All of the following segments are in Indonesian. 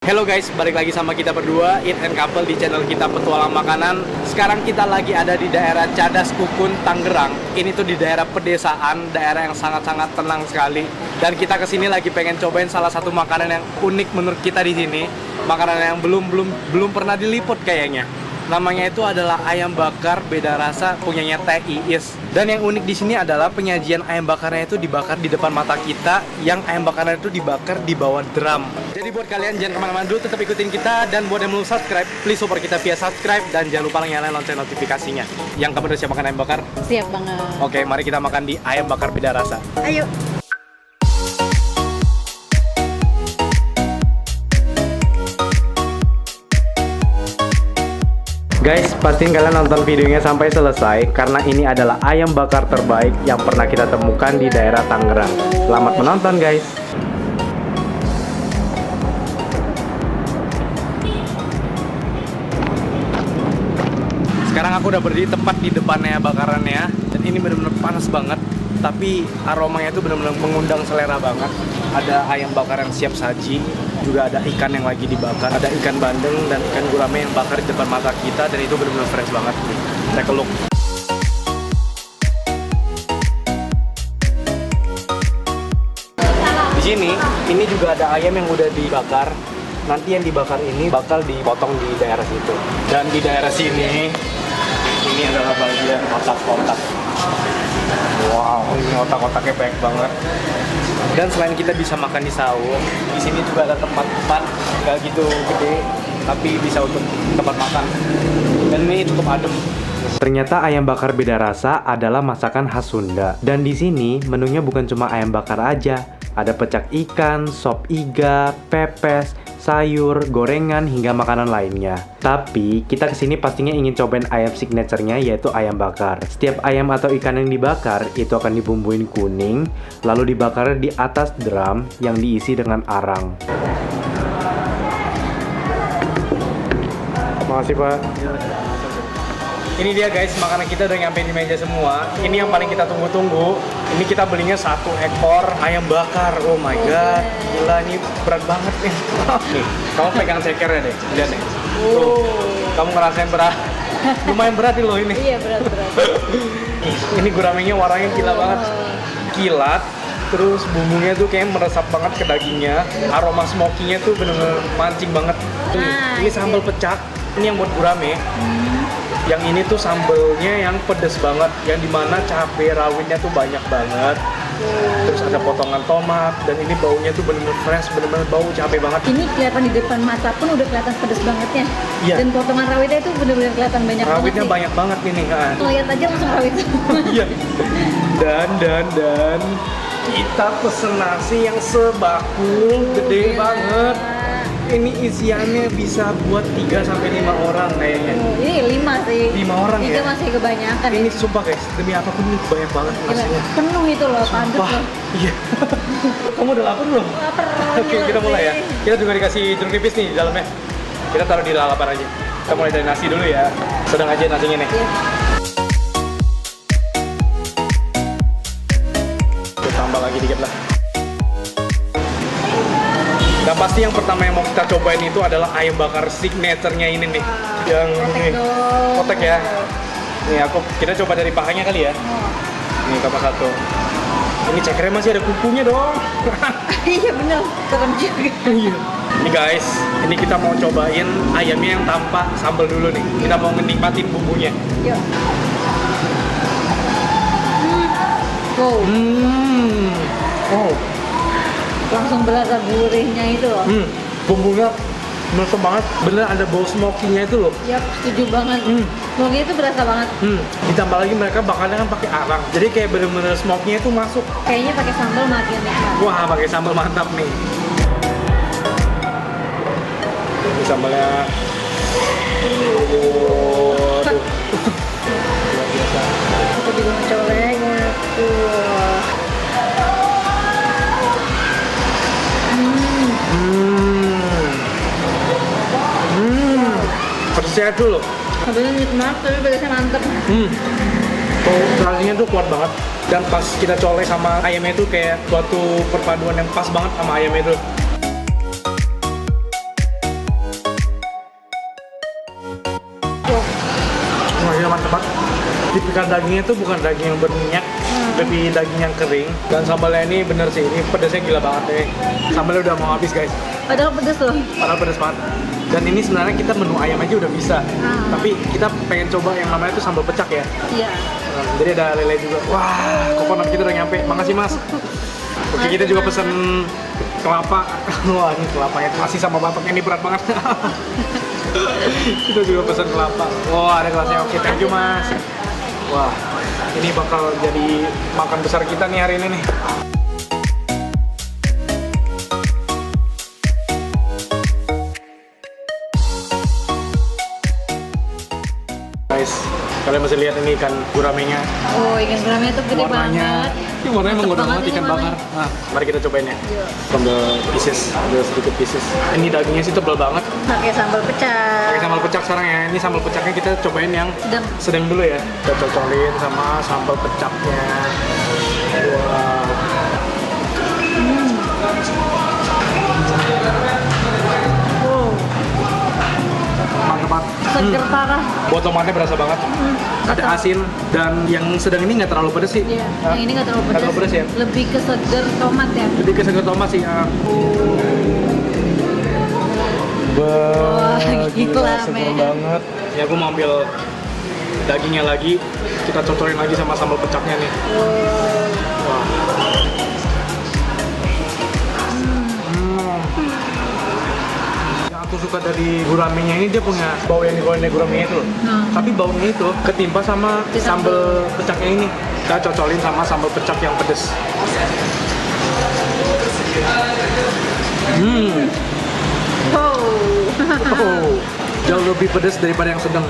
Halo guys, balik lagi sama kita berdua Eat and Couple di channel kita Petualang Makanan. Sekarang kita lagi ada di daerah Cadas Kukun, Tangerang. Ini tuh di daerah pedesaan, daerah yang sangat-sangat tenang sekali. Dan kita kesini lagi pengen cobain salah satu makanan yang unik menurut kita di sini. Makanan yang belum pernah diliput kayaknya. Namanya itu adalah ayam bakar beda rasa punyanya Teh Iis. Dan yang unik di sini adalah penyajian ayam bakarnya itu dibakar di depan mata kita, yang ayam bakarnya itu dibakar di bawah drum. Jadi buat kalian jangan kemana-mana dulu, tetap ikutin kita. Dan buat yang belum subscribe, please support kita via subscribe. Dan jangan lupa nyalain lonceng notifikasinya. Yang kamu udah siap makan ayam bakar? Siap banget. Oke, mari kita makan di ayam bakar beda rasa. Ayo. Guys, pastiin kalian nonton videonya sampai selesai karena ini adalah ayam bakar terbaik yang pernah kita temukan di daerah Tangerang. Selamat menonton, guys. Sekarang aku udah berdiri tepat di depannya bakarannya dan ini benar-benar panas banget, tapi aromanya itu benar-benar mengundang selera banget. Ada ayam bakar yang siap saji, juga ada ikan yang lagi dibakar, ada ikan bandeng dan ikan gurame yang bakar di depan mata kita, dan itu benar-benar fresh banget. Take a look. Di sini, ini juga ada ayam yang udah dibakar. Nanti yang dibakar ini bakal dipotong di daerah situ. Dan di daerah sini, ini adalah bagian otak-otak. Wow, ini otak-otaknya banyak banget. Dan selain kita bisa makan di sahur, di sini juga ada tempat-tempat nggak gitu gede, tapi bisa untuk tempat makan. Dan ini cukup adem. Ternyata ayam bakar beda rasa adalah masakan khas Sunda. Dan di sini menunya bukan cuma ayam bakar aja, ada pecak ikan, sop iga, pepes, sayur, gorengan, hingga makanan lainnya. Tapi, kita kesini pastinya ingin cobain ayam signature-nya, yaitu ayam bakar. Setiap ayam atau ikan yang dibakar, itu akan dibumbuin kuning, lalu dibakar di atas drum yang diisi dengan arang. Makasih, Pak. Ini dia guys, makanan kita udah nyampe di meja semua. Ini yang paling kita tunggu-tunggu. Ini kita belinya 1 ekor ayam bakar. Oh my god, gila, ini berat banget nih. Nih, kamu pegang cekernya deh, lihat nih. Tuh, kamu ngerasain berat. Lumayan berat nih loh ini. Iya, berat. Ini guramenya warnanya gila banget. Kilat, terus bumbunya tuh kayak meresap banget ke dagingnya. Aroma smoky-nya tuh bener-bener mancing banget. Ini sambal pecak. Ini yang buat gurame. Yang ini tuh sambelnya yang pedes banget, yang dimana cabai rawitnya tuh banyak banget. Terus ada potongan tomat, dan ini baunya tuh bener-bener fresh, bener-bener bau cabai banget. Ini kelihatan di depan mata pun udah kelihatan pedes bangetnya. Iya. Dan potongan rawitnya itu bener-bener kelihatan banyak Rawitnya banget. banyak banget ini kan. Lihat aja langsung rawit. Iya. Dan kita pesen nasi yang sebakul, gede banget. Ini isiannya bisa buat 3-5 orang kayaknya. Ini 5 sih. 5 orang itu ya? masih kebanyakan. Ini sumpah guys, demi apapun ini banyak banget Gila, nasinya. penuh itu loh, padat Wah, loh. iya. Kamu udah lapar belum? Lapar. Oke, kita mulai ya. Kita juga dikasih jeruk nipis nih di dalamnya. Kita taruh di lalapan aja. Kita mulai dari nasi dulu ya. Sedang aja nasinya nih. Iya. Kita tambah lagi dikit lah. Dan pasti yang pertama yang mau kita cobain itu adalah ayam bakar signature-nya ini nih. Yang Kotek ini. dong. Kotek ya. Nih kita coba dari pahanya kali ya. Oh. Ini tambah 1. Ini cekernya masih ada kukunya dong. Iya bener, serem juga. Iya. Ini guys, ini kita mau cobain ayamnya yang tanpa sambal dulu nih. Kita mau menikmatin bumbunya. Yuk. Wow, Oh. langsung berasa gurihnya itu loh. Bumbunya meletup banget. Bener ada bau smoky-nya itu loh. Yap, setuju banget. Smoky itu berasa banget. Ditambah lagi mereka bakarnya kan pakai arang. Jadi kayak bener-bener smoky-nya itu masuk. Kayaknya pakai sambal makin nikmat. Wah, pakai sambal mantap nih. Ini sambalnya. Waduh. Luar biasa. Aku juga mau coleknya. Pedesnya dulu. Sambalnya nikmat, tapi pedasnya mantep. Rasanya tuh kuat banget. Dan pas kita colek sama ayamnya itu kayak suatu perpaduan yang pas banget sama ayamnya itu. mantep banget. Tipikal dagingnya tuh bukan daging yang berminyak, tapi daging yang kering. Dan sambalnya ini bener sih, ini pedasnya gila banget deh. Sambalnya udah mau habis guys, Padahal pedes loh. padahal pedas banget. Dan ini sebenarnya kita menu ayam aja udah bisa, tapi kita pengen coba yang namanya tuh sambal pecak ya. Iya. Jadi ada lele juga. Wah, kokonat kita udah nyampe. Makasih mas. Oke, kita juga pesen kelapa. Wah, ini kelapanya masih sama batoknya, ini berat banget. Kita juga pesen kelapa. Wah, ada kelasnya. Oke, thank you mas. Wah, ini bakal jadi makan besar kita nih hari ini nih. Guys, kalian masih lihat ini ikan guramenya. Oh, ikan guramenya tuh gede banget. Ini warnanya emang gede banget, ini ikan warnanya. bakar. Nah, mari kita cobain ya. Iya. From the pieces, ada sedikit pieces. Ini dagingnya sih tebal banget. Pakai sambal pecah. Pakai sambal pecak sekarang ya. Ini sambal pecaknya kita cobain yang sedang dulu ya. Kita cocolin sama sambal pecaknya. Wow. Wow, Mantap banget. seger parah. Buat tomatnya berasa banget. Ada asin dan yang sedang ini nggak terlalu pedes sih. Iya. Nah, Yang ini nggak terlalu nggak terlalu pedes ya. Lebih ke seger tomat ya. Lebih ke segar tomat sih. Ya. Wah, gila, seger men. banget. Ya aku mau ambil dagingnya lagi. Kita cocolin lagi sama sambal pecaknya nih. Wah. Yang aku suka dari guramenya ini, dia punya bau yang digoreng dari guramenya itu loh. Tapi baunya itu ketimpa sama Di sambal pecaknya ini. Kita cocolin sama sambal pecak yang pedes. Wow. Oh, jauh lebih pedes daripada yang sedang.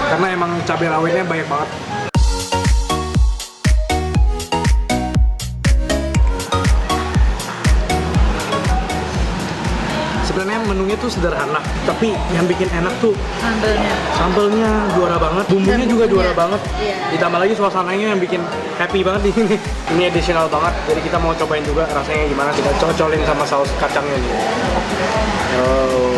Karena emang cabai rawitnya banyak banget. Sebenarnya menunya tuh sederhana, tapi yang bikin enak tuh Sambelnya. sambelnya juara banget, bumbunya Dan juga bumbunya. juara banget. Iya. Ditambah lagi suasananya yang bikin happy banget di sini. Ini additional banget, jadi kita mau cobain juga rasanya gimana. Kita cocolin sama saus kacangnya nih. Oh.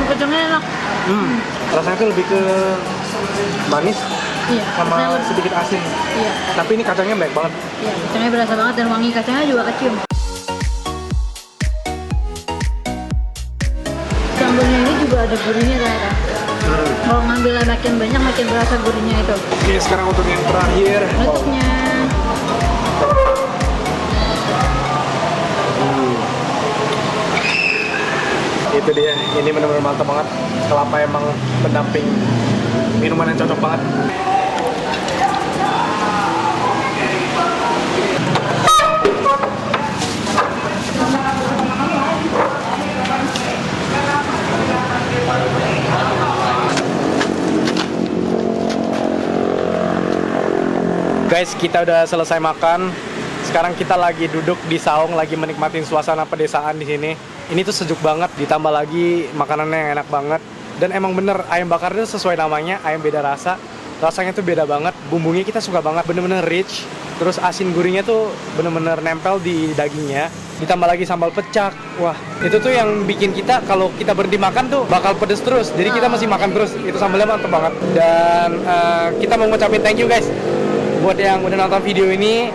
Kacangnya enak. Rasanya tuh lebih ke manis Iya. sama kacangnya lebih- sedikit asin. Iya. Tapi ini kacangnya banyak banget. Iya. Kacangnya berasa banget dan wangi kacangnya juga kecium. Sambelnya ini juga ada gurihnya ternyata. Kalau ngambilnya makin banyak makin berasa gurihnya itu. Oke, sekarang untuk yang terakhir. Penutupnya. Itu dia, ini benar-benar mantap banget. Kelapa emang pendamping minuman yang cocok banget. Guys, kita udah selesai makan. Sekarang kita lagi duduk di saung, lagi menikmatin suasana pedesaan di sini. Ini tuh sejuk banget, ditambah lagi makanannya yang enak banget. Dan emang bener, ayam bakar itu sesuai namanya, ayam beda rasa. Rasanya tuh beda banget, bumbunya kita suka banget, bener-bener rich. Terus asin gurihnya tuh bener-bener nempel di dagingnya. Ditambah lagi sambal pecak. Wah, itu tuh yang bikin kita kalau kita berhenti makan tuh bakal pedes terus. Jadi kita masih makan terus, itu sambalnya mantep banget. Dan kita mau ngucapin thank you guys buat yang udah nonton video ini.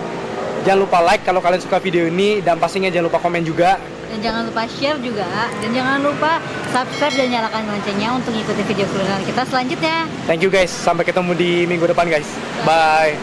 Jangan lupa like kalau kalian suka video ini, dan pastinya jangan lupa komen juga. Dan jangan lupa share juga. Dan jangan lupa subscribe dan nyalakan loncengnya untuk ikuti video kuliner kita selanjutnya. Thank you guys, sampai ketemu di minggu depan guys. Bye.